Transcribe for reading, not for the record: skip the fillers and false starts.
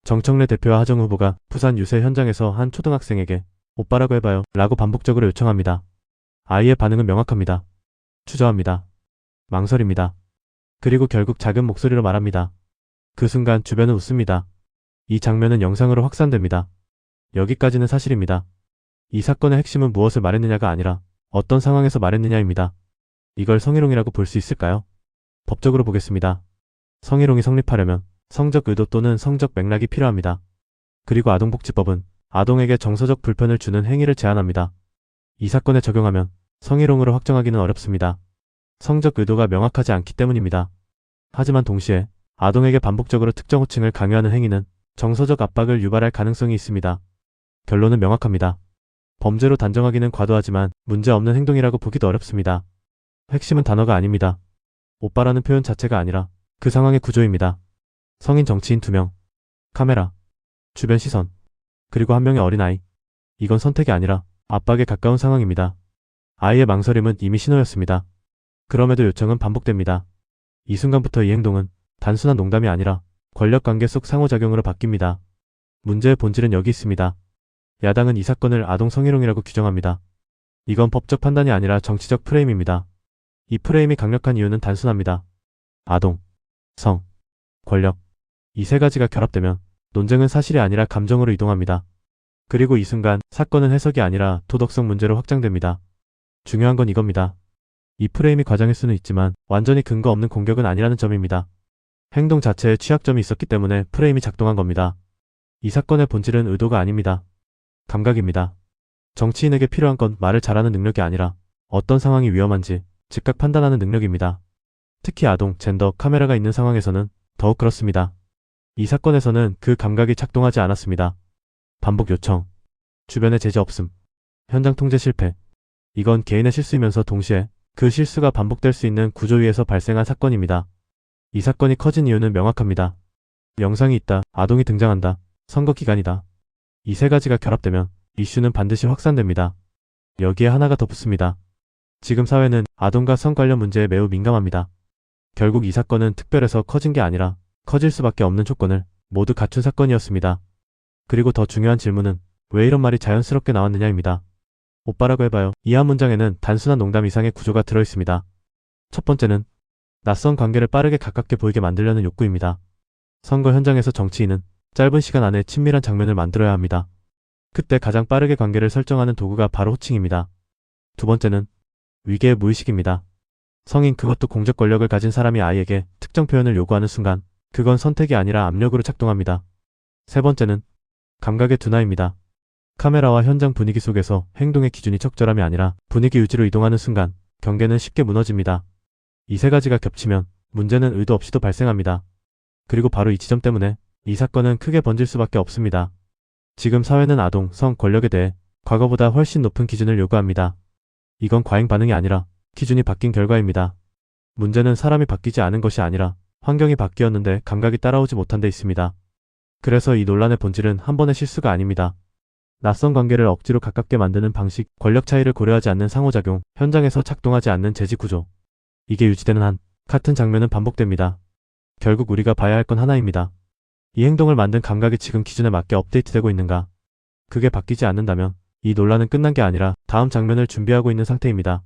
정청래 대표와 하정 후보가 부산 유세 현장에서 한 초등학생에게 오빠라고 해봐요 라고 반복적으로 요청합니다. 아이의 반응은 명확합니다. 주저합니다. 망설입니다. 그리고 결국 작은 목소리로 말합니다. 그 순간 주변은 웃습니다. 이 장면은 영상으로 확산됩니다. 여기까지는 사실입니다. 이 사건의 핵심은 무엇을 말했느냐가 아니라 어떤 상황에서 말했느냐입니다. 이걸 성희롱이라고 볼 수 있을까요? 법적으로 보겠습니다. 성희롱이 성립하려면 성적 의도 또는 성적 맥락이 필요합니다. 그리고 아동복지법은 아동에게 정서적 불편을 주는 행위를 제한합니다. 이 사건에 적용하면 성희롱으로 확정하기는 어렵습니다. 성적 의도가 명확하지 않기 때문입니다. 하지만 동시에 아동에게 반복적으로 특정 호칭을 강요하는 행위는 정서적 압박을 유발할 가능성이 있습니다. 결론은 명확합니다. 범죄로 단정하기는 과도하지만 문제없는 행동이라고 보기도 어렵습니다. 핵심은 단어가 아닙니다. 오빠라는 표현 자체가 아니라 그 상황의 구조입니다. 성인 정치인 2명, 카메라, 주변 시선, 그리고 한 명의 어린아이. 이건 선택이 아니라 압박에 가까운 상황입니다. 아이의 망설임은 이미 신호였습니다. 그럼에도 요청은 반복됩니다. 이 순간부터 이 행동은 단순한 농담이 아니라 권력관계 속 상호작용으로 바뀝니다. 문제의 본질은 여기 있습니다. 야당은 이 사건을 아동 성희롱이라고 규정합니다. 이건 법적 판단이 아니라 정치적 프레임입니다. 이 프레임이 강력한 이유는 단순합니다. 아동, 성, 권력. 이 세 가지가 결합되면 논쟁은 사실이 아니라 감정으로 이동합니다. 그리고 이 순간 사건은 해석이 아니라 도덕성 문제로 확장됩니다. 중요한 건 이겁니다. 이 프레임이 과장일 수는 있지만 완전히 근거 없는 공격은 아니라는 점입니다. 행동 자체에 취약점이 있었기 때문에 프레임이 작동한 겁니다. 이 사건의 본질은 의도가 아닙니다. 감각입니다. 정치인에게 필요한 건 말을 잘하는 능력이 아니라 어떤 상황이 위험한지 즉각 판단하는 능력입니다. 특히 아동, 젠더, 카메라가 있는 상황에서는 더욱 그렇습니다. 이 사건에서는 그 감각이 작동하지 않았습니다. 반복 요청, 주변의 제재 없음, 현장 통제 실패. 이건 개인의 실수이면서 동시에 그 실수가 반복될 수 있는 구조 위에서 발생한 사건입니다. 이 사건이 커진 이유는 명확합니다. 영상이 있다, 아동이 등장한다, 선거 기간이다. 이 세 가지가 결합되면 이슈는 반드시 확산됩니다. 여기에 하나가 더 붙습니다. 지금 사회는 아동과 성 관련 문제에 매우 민감합니다. 결국 이 사건은 특별해서 커진 게 아니라 커질 수밖에 없는 조건을 모두 갖춘 사건이었습니다. 그리고 더 중요한 질문은 왜 이런 말이 자연스럽게 나왔느냐입니다. 오빠라고 해봐요. 이 한 문장에는 단순한 농담 이상의 구조가 들어있습니다. 첫 번째는 낯선 관계를 빠르게 가깝게 보이게 만들려는 욕구입니다. 선거 현장에서 정치인은 짧은 시간 안에 친밀한 장면을 만들어야 합니다. 그때 가장 빠르게 관계를 설정하는 도구가 바로 호칭입니다. 두 번째는 위계의 무의식입니다. 성인, 그것도 공적 권력을 가진 사람이 아이에게 특정 표현을 요구하는 순간 그건 선택이 아니라 압력으로 작동합니다. 세 번째는 감각의 둔화입니다. 카메라와 현장 분위기 속에서 행동의 기준이 적절함이 아니라 분위기 유지로 이동하는 순간 경계는 쉽게 무너집니다. 이 세 가지가 겹치면 문제는 의도 없이도 발생합니다. 그리고 바로 이 지점 때문에 이 사건은 크게 번질 수밖에 없습니다. 지금 사회는 아동, 성, 권력에 대해 과거보다 훨씬 높은 기준을 요구합니다. 이건 과잉 반응이 아니라 기준이 바뀐 결과입니다. 문제는 사람이 바뀌지 않은 것이 아니라 환경이 바뀌었는데 감각이 따라오지 못한 데 있습니다. 그래서 이 논란의 본질은 한 번의 실수가 아닙니다. 낯선 관계를 억지로 가깝게 만드는 방식, 권력 차이를 고려하지 않는 상호작용, 현장에서 작동하지 않는 제지 구조. 이게 유지되는 한 같은 장면은 반복됩니다. 결국 우리가 봐야 할 건 하나입니다. 이 행동을 만든 감각이 지금 기준에 맞게 업데이트되고 있는가? 그게 바뀌지 않는다면 이 논란은 끝난 게 아니라 다음 장면을 준비하고 있는 상태입니다.